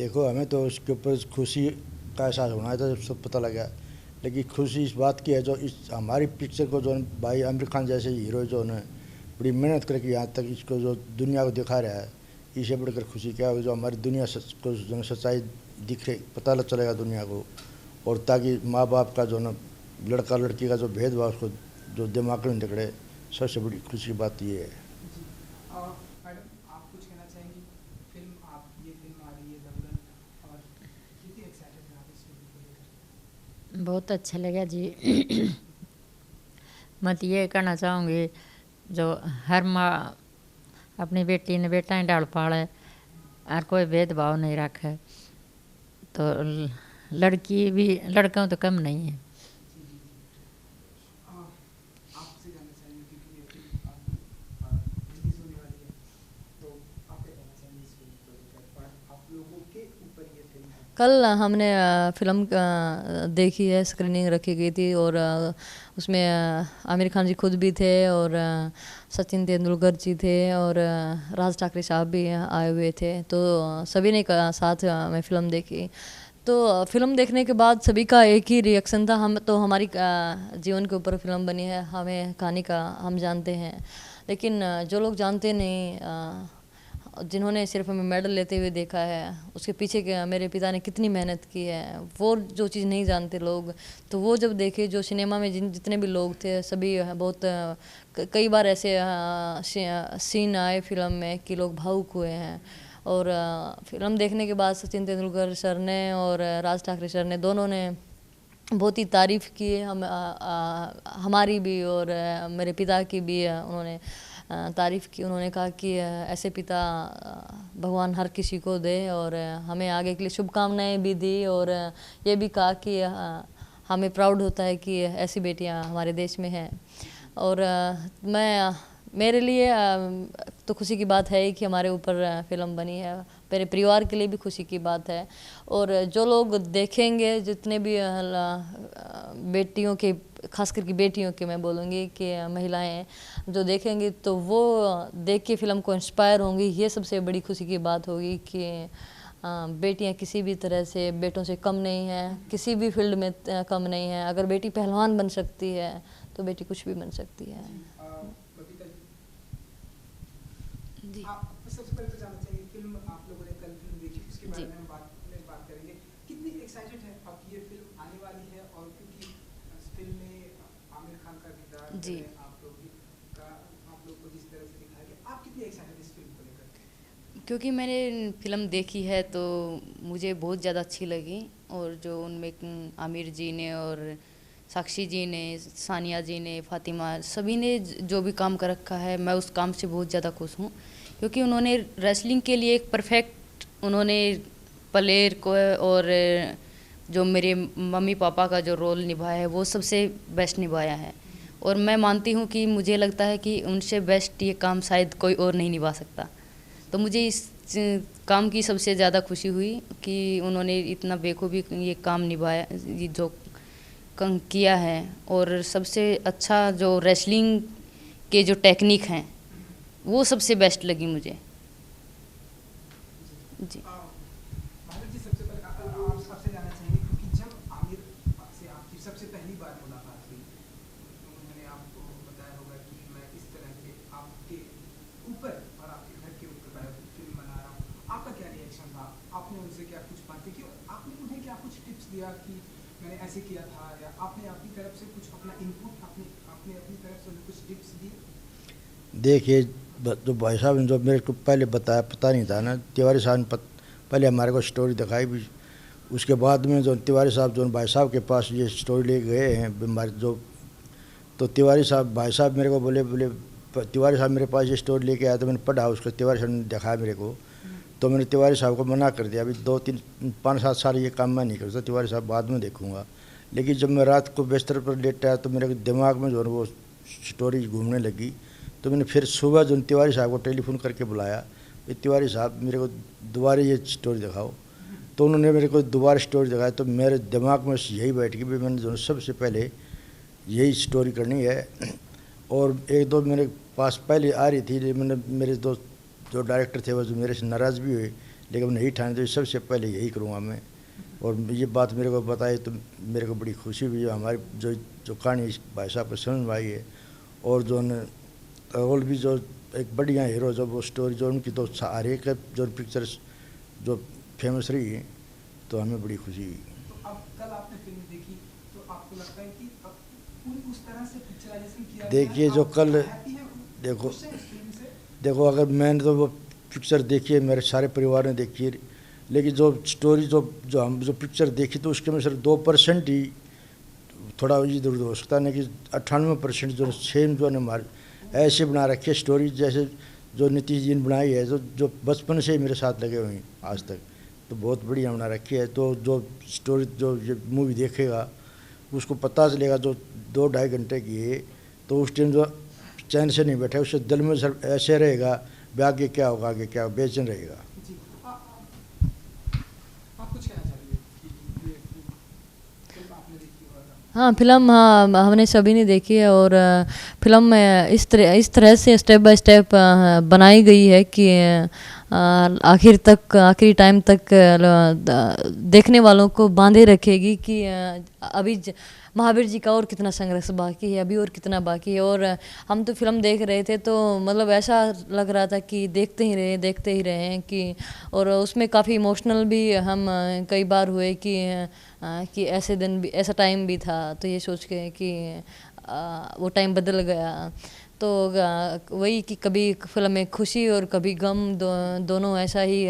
देखो हमें तो उसके ऊपर खुशी का एहसास होना है तो सब पता लगा, लेकिन खुशी इस बात की है जो इस हमारी पिक्चर को जो भाई आमिर खान जैसे हीरो जो ने बड़ी मेहनत करके यहाँ तक इसको जो दुनिया को दिखा रहा है, इससे बढ़कर खुशी क्या होगी जो हमारी दुनिया को जो सच्चाई दिखे पता चलेगा दुनिया को, और ताकि माँ बाप का जो ना लड़का लड़की का जो भेदभाव उसको जो दिमाग में निकले, सबसे बड़ी खुशी की बात ये है। मैडम आप कुछ कहना चाहेंगी? ये फिल्म आ रही है दंगल, और कितनी एक्साइटेड हैं आप इस फिल्म को लेकर? बहुत अच्छा लगा जी। मैं तो ये कहना चाहूँगी जो हर माँ अपनी बेटी ने बेटा ही डाल पाले और कोई भेदभाव नहीं रखे, तो लड़की भी लड़कों तो कम नहीं है। आपसे जानना चाहेंगे क्योंकि ये फिल्म रिलीज होने वाली है, तो आप क्या कहना चाहेंगे इस फिल्म को लेकर, और आप लोगों के ऊपर ये फिल्म है? कल हमने फ़िल्म देखी है, स्क्रीनिंग रखी गई थी और उसमें आमिर खान जी खुद भी थे और सचिन तेंदुलकर जी थे और राज ठाकरे साहब भी आए हुए थे, तो सभी ने साथ में फ़िल्म देखी। तो फ़िल्म देखने के बाद सभी का एक ही रिएक्शन था, हम तो हमारी जीवन के ऊपर फ़िल्म बनी है, हमें कहानी का हम जानते हैं, लेकिन जो लोग जानते नहीं, जिन्होंने सिर्फ हमें मेडल लेते हुए देखा है, उसके पीछे मेरे पिता ने कितनी मेहनत की है, वो जो चीज़ नहीं जानते लोग, तो वो जब देखे, जो सिनेमा में जितने भी लोग थे सभी बहुत कई बार ऐसे सीन आए फिल्म में कि लोग भावुक हुए हैं। और फिल्म देखने के बाद सचिन तेंदुलकर सर ने और राज ठाकरे सर ने दोनों ने बहुत ही तारीफ़ की है, हमारी भी और मेरे पिता की भी उन्होंने तारीफ़ की। उन्होंने कहा कि ऐसे पिता भगवान हर किसी को दे, और हमें आगे के लिए शुभकामनाएं भी दी, और ये भी कहा कि हमें प्राउड होता है कि ऐसी बेटियां हमारे देश में हैं। और मेरे लिए तो खुशी की बात है कि हमारे ऊपर फ़िल्म बनी है, मेरे परिवार के लिए भी खुशी की बात है। और जो लोग देखेंगे, जितने भी बेटियों के, खास करके बेटियों के मैं बोलूँगी कि महिलाएं जो देखेंगी तो वो देख के फ़िल्म को इंस्पायर होंगी, ये सबसे बड़ी खुशी की बात होगी कि बेटियां किसी भी तरह से बेटों से कम नहीं हैं, किसी भी फील्ड में कम नहीं है। अगर बेटी पहलवान बन सकती है तो बेटी कुछ भी बन सकती है। जी आप सबसे पहले तो जानना चाहिए, फिल्म आप लोगों ने कल फिल्म देखी, उसके बारे में हम बात करेंगे। कितनी एक्साइटेड है अब ये फिल्म आने वाली है, और क्योंकि इस फिल्म में आमिर खान का किरदार जी आप लोग को जिस तरह से दिखाया गया, आप कितनी एक्साइटेड इस फिल्म को लेकर? क्योंकि मैंने फ़िल्म देखी है तो मुझे बहुत ज़्यादा अच्छी लगी, और जो उनमें आमिर जी ने और साक्षी जी ने, सानिया जी ने, फातिमा, सभी ने जो भी काम कर रखा है, मैं उस काम से बहुत ज़्यादा खुश हूँ, क्योंकि उन्होंने रेसलिंग के लिए एक परफेक्ट उन्होंने प्लेयर को, और जो मेरे मम्मी पापा का जो रोल निभाया है वो सबसे बेस्ट निभाया है। और मैं मानती हूँ कि मुझे लगता है कि उनसे बेस्ट ये काम शायद कोई और नहीं निभा सकता। तो मुझे इस काम की सबसे ज़्यादा खुशी हुई कि उन्होंने इतना बेखूबी ये काम निभाया, ये जो किया है, और सबसे अच्छा जो रेसलिंग के जो टेक्निक हैं वो सबसे बेस्ट लगी मुझे। जी भारत जी, सबसे पहले आपसे जानना चाहेंगे, क्योंकि जब आमिर से आपकी सबसे पहली बार मुलाकात हुई, उन्होंने आपको बताया होगा कि मैं इस तरह से आपके ऊपर और आपके घर के ऊपर फिल्म बना रहा हूँ, आपका क्या रिएक्शन था? आपने उनसे क्या कुछ बातें की, और आपने उन्हें क्या कुछ टिप्स दिया कि मैंने ऐसे किया था, या आपने अपनी तरफ से कुछ अपना इनपुट अपनी तरफ से उन्हें कुछ टिप्स दिए? देखिए जो भाई साहब ने जो मेरे को पहले बताया पता नहीं था ना, तिवारी साहब ने पहले हमारे को स्टोरी दिखाई भी, उसके बाद में जो तिवारी साहब जो भाई साहब के पास ये स्टोरी ले गए हैं बीमारी जो, तो तिवारी साहब भाई साहब मेरे को बोले तिवारी साहब मेरे पास ये स्टोरी लेके आया, तो मैंने पढ़ा, उसको तिवारी साहब ने दिखाया मेरे को, तो मैंने तिवारी साहब को मना कर दिया, अभी 2-3-5-7 साल ये काम मैं नहीं करता, तिवारी साहब बाद में देखूँगा। लेकिन जब मैं रात को बिस्तर पर लेट आया तो मेरे दिमाग में जो है वो स्टोरी घूमने लगी, तो मैंने फिर सुबह जो तिवारी साहब को टेलीफोन करके बुलाया, तिवारी साहब मेरे को दोबारा ये स्टोरी दिखाओ, तो उन्होंने मेरे को दोबारा स्टोरी दिखाया, तो मेरे दिमाग में यही बैठ गई भी मैंने जो सबसे पहले यही स्टोरी करनी है। और एक दो मेरे पास पहले आ रही थी, मैंने मेरे दोस्त जो डायरेक्टर थे वो जो मेरे से नाराज़ भी हुए, लेकिन नहीं ठाने तो सबसे पहले यही करूँगा मैं। और ये बात मेरे को बताई तो मेरे को बड़ी खुशी हुई। हमारी जो कहानी भाई साहब को समझ में आई है, और जो और भी जो एक बढ़िया हीरो जो वो स्टोरी जो उनकी तो हर एक जो पिक्चर्स जो फेमस रही है, तो हमें बड़ी खुशी हुई। तो अब कल आपने फिल्म देखी तो आपको लगता है कि अब पूरी उस तरह से पिक्चराइजेशन किया गया है? देखिए जो आप कल happy हैं देखो खुश हैं इस फिल्म से? देखो अगर मैंने तो वो पिक्चर देखी है, मेरे सारे परिवार ने देखी है, लेकिन जो स्टोरी जो हम जो पिक्चर देखी तो उसके में सिर्फ 2% ही थोड़ा इधर उधर हो सकता है, कि 98% जो सेम जो है हमारे ऐसे बना रखी है स्टोरी, जैसे जो नीतीश जी ने बनाई है, जो बचपन से ही मेरे साथ लगे हुए हैं आज तक, तो बहुत बढ़िया बना रखी है। तो जो स्टोरी जो ये मूवी देखेगा उसको पता चलेगा, जो 2-2.5 घंटे की है, तो उस टाइम जो चैन से नहीं बैठे, उससे दिल में सिर्फ ऐसे रहेगा आगे क्या होगा, आगे क्या होगा, बेचैन रहेगा। जी आप कुछ कहना चाहेंगे कि ये फिल्म आपने देखी और हाँ फिल्म, हाँ हमने सभी ने देखी है। और फिल्म में इस तरह से स्टेप बाय स्टेप बनाई गई है कि आखिरी टाइम तक देखने वालों को बांधे रखेगी कि अभी महावीर जी का और कितना संघर्ष बाकी है, अभी और कितना बाकी है। और हम तो फिल्म देख रहे थे तो मतलब ऐसा लग रहा था कि देखते ही रहे कि, और उसमें काफ़ी इमोशनल भी हम कई बार हुए कि ऐसे दिन भी, ऐसा टाइम भी था, तो ये सोच के कि वो टाइम बदल गया। तो वही कि कभी फिल्म में खुशी और कभी गम दोनों ऐसा ही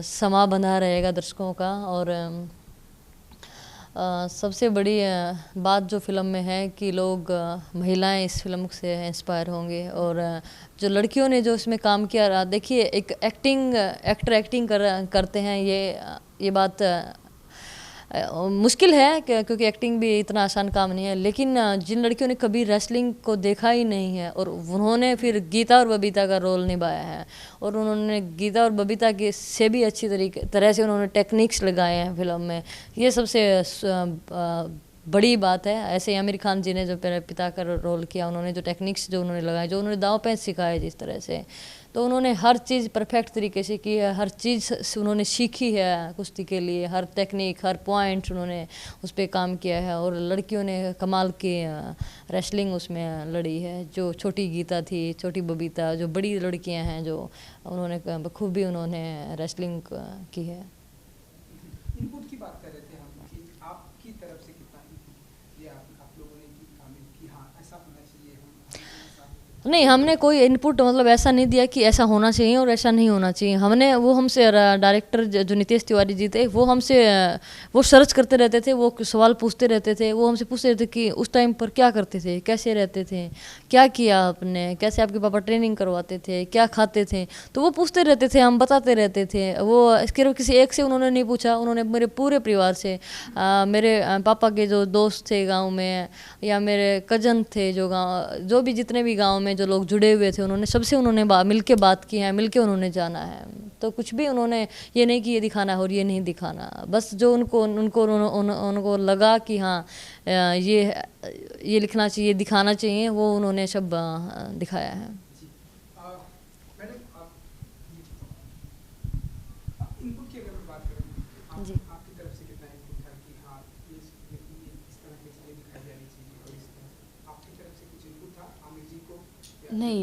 समा बंधा रहेगा दर्शकों का। और सबसे बड़ी बात जो फिल्म में है कि लोग महिलाएं इस फिल्म से इंस्पायर होंगे। और जो लड़कियों ने जो इसमें काम किया, देखिए एक एक्टर एक्टिंग करते हैं, ये बात मुश्किल है क्योंकि एक्टिंग भी इतना आसान काम नहीं है। लेकिन जिन लड़कियों ने कभी रेसलिंग को देखा ही नहीं है और उन्होंने फिर गीता और बबीता का रोल निभाया है, और उन्होंने गीता और बबीता के से भी अच्छी तरह से उन्होंने टेक्निक्स लगाए हैं फिल्म में, ये सबसे बड़ी बात है। ऐसे ही आमिर खान जी ने जो पिता का रोल किया, उन्होंने जो टेक्निक्स जो उन्होंने लगाए, जो उन्होंने दांव पेंच सिखाए जिस तरह से, तो उन्होंने हर चीज़ परफेक्ट तरीके से की है, हर चीज़ उन्होंने सीखी है कुश्ती के लिए, हर टेक्निक हर पॉइंट उन्होंने उस पर काम किया है। और लड़कियों ने कमाल की रेसलिंग उसमें लड़ी है, जो छोटी गीता थी, छोटी बबीता, जो बड़ी लड़कियां हैं, जो उन्होंने बखूबी उन्होंने रेसलिंग की है। इनपुट की बात कर रहे थे हम कि आपकी तरफ से कितना इनपुट दिया आप लोगों ने कि हाँ ऐसा होना चाहिए, नहीं, हमने कोई इनपुट मतलब ऐसा नहीं दिया कि ऐसा होना चाहिए और ऐसा नहीं होना चाहिए। हमसे डायरेक्टर जो नितेश तिवारी जी थे, वो सर्च करते रहते थे, वो सवाल पूछते रहते थे, वो हमसे पूछते रहते कि उस टाइम पर क्या करते थे, कैसे रहते थे, क्या किया आपने, कैसे आपके पापा ट्रेनिंग करवाते थे, क्या खाते थे, तो वो पूछते रहते थे, हम बताते रहते थे। वो सिर्फ किसी एक से उन्होंने नहीं पूछा, उन्होंने मेरे पूरे परिवार से, मेरे पापा के जो दोस्त थे गाँव में, या मेरे कजन थे जो भी जितने भी गाँव में जो लोग जुड़े हुए थे, उन्होंने सबसे उन्होंने मिलके बात की है, मिलके उन्होंने जाना है। तो कुछ भी उन्होंने ये नहीं कि ये दिखाना है और ये नहीं दिखाना, बस जो उनको लगा कि हाँ ये लिखना चाहिए, दिखाना चाहिए, वो उन्होंने सब दिखाया है। मैडम इनपुट की अगर मैं बात करूँ, जी, आपकी तरफ से कितना इनपुट था कि हाँ इस तरह की चीज़ें दिखाई जानी चाहिए, और इस तरह आपकी तरफ से कुछ इनपुट था आमिर जी को? नहीं,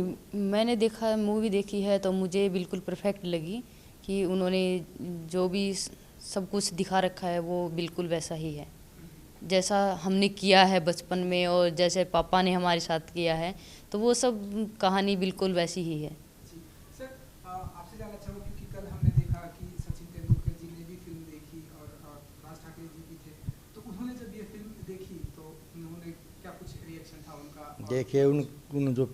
मैंने मूवी देखी है तो मुझे बिल्कुल परफेक्ट लगी कि उन्होंने जो भी सब कुछ दिखा रखा है वो बिल्कुल वैसा ही है जैसा हमने किया है बचपन में, और जैसे पापा ने हमारे साथ किया है, तो वो सब कहानी बिल्कुल वैसी ही है। जी सर, आपसे जानना चाहूँगा क्योंकि कल हमने देखा कि सचिन तेंदुलकर जी ने भी फिल्म देखी और राज ठाकरे जी भी थे, तो उन्होंने जब ये फिल्म देखी तो उन्होंने क्या कुछ रिएक्शन था उनका? देखिए उन जो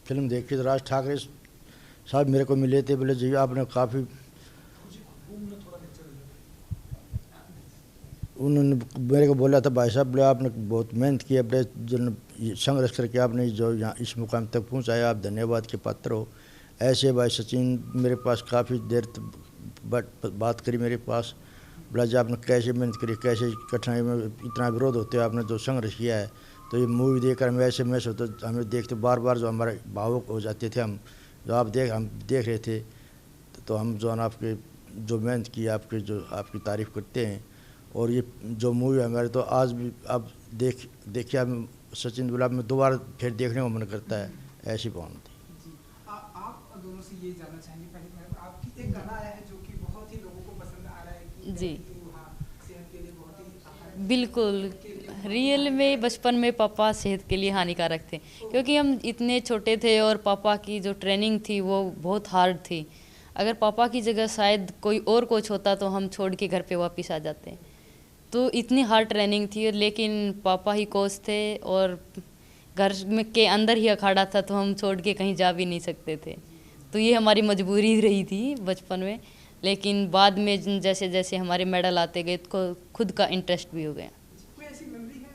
फिल्म देखी तो राज ठाकरे साहब मेरे को मिले थे, बोले जी आपने काफ़ी, उन्होंने मेरे को बोला था भाई साहब, बोले आपने बहुत मेहनत की, अपने जो संघर्ष करके आपने जो यहाँ इस मुकाम तक पहुँचाया, आप धन्यवाद के पात्र हो। ऐसे भाई सचिन मेरे पास काफ़ी देर बात करी मेरे पास, बोला जी आपने कैसे मेहनत करी, कैसे कठिनाई में इतना विरोध होते आपने जो संघर्ष किया है। तो ये मूवी देखकर हमें ऐसे महसूस होता, हमें देखते बार बार जो हमारे भावुक हो जाते थे, हम देख रहे थे, तो हम जो है ना आपके जो मेहनत की आपके जो आपकी तारीफ़ करते हैं। और ये जो मूवी है हमारे तो आज भी अब देखिए हम सचिन गुलाब में दोबारा फिर देखने को मन करता है, ऐसी भावना थी। जी आप दोनों से ये जानना चाहेंगे पहले आपकी एक गाना आया है जो कि बहुत ही लोगों को पसंद आ रहा है कि जी। हाँ सेहत के लिए बहुत ही बिल्कुल रियल में बचपन में पापा सेहत के लिए हानिकारक थे, क्योंकि हम इतने छोटे थे और पापा की जो ट्रेनिंग थी वो बहुत हार्ड थी। अगर पापा की जगह शायद कोई और कोच होता तो हम छोड़ के घर पे वापस आ जाते। तो इतनी हार्ड ट्रेनिंग थी, लेकिन पापा ही कोच थे और घर में के अंदर ही अखाड़ा था, तो हम छोड़ के कहीं जा भी नहीं सकते थे। तो ये हमारी मजबूरी रही थी बचपन में, लेकिन बाद में जैसे जैसे हमारे मेडल आते गए तो खुद का इंटरेस्ट भी हो गया। कोई ऐसी मेमोरी है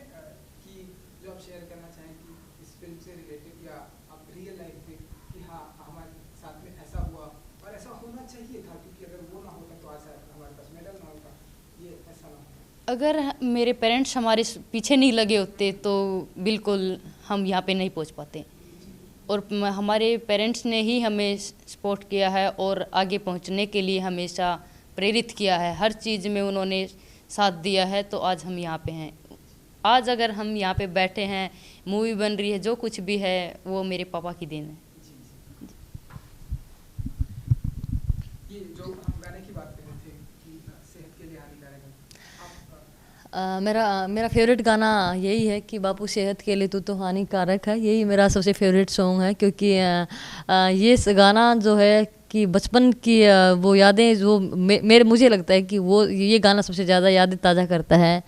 कि जो आप शेयर करना चाहें कि इस फिल्म से रिलेटेड या आप रियल लाइफ में कि हाँ हमारे साथ में ऐसा हुआ और ऐसा होना चाहिए था, क्योंकि अगर वो ना होता तो आज हमारे पास मेडल ना होता, ये ऐसा ना होता। अगर मेरे पेरेंट्स हमारे पीछे नहीं लगे होते तो बिल्कुल हम यहाँ पे नहीं पहुँच पाते, और हमारे पेरेंट्स ने ही हमें सपोर्ट किया है और आगे पहुँचने के लिए हमेशा प्रेरित किया है। हर चीज़ में उन्होंने साथ दिया है, तो आज हम यहाँ पे हैं। आज अगर हम यहाँ पे बैठे हैं, मूवी बन रही है, जो कुछ भी है वो मेरे पापा की देन है। ये जो हम गाने की बात कर रहे थे कि सेहत के लिए हानिकारक है, मेरा फेवरेट गाना यही है कि बापू सेहत के लिए तो हानिकारक है। यही मेरा सबसे फेवरेट सॉन्ग है, क्योंकि ये गाना जो है कि बचपन की वो यादें जो मुझे लगता है कि वो ये गाना सबसे ज़्यादा यादें ताज़ा करता है।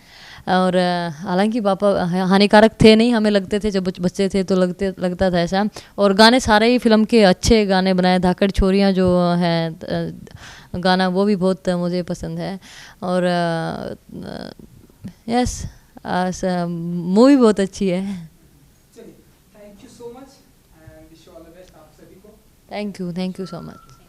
और हालांकि पापा हानिकारक थे नहीं, हमें लगते थे जब बच्चे थे तो लगता था ऐसा। और गाने सारे ही फिल्म के अच्छे गाने बनाए, धाकड़ छोरियाँ जो है गाना वो भी बहुत मुझे पसंद है। और यस मूवी बहुत अच्छी है। चलिए thank you so much and wish you all the best आप सभी को। Thank you so much.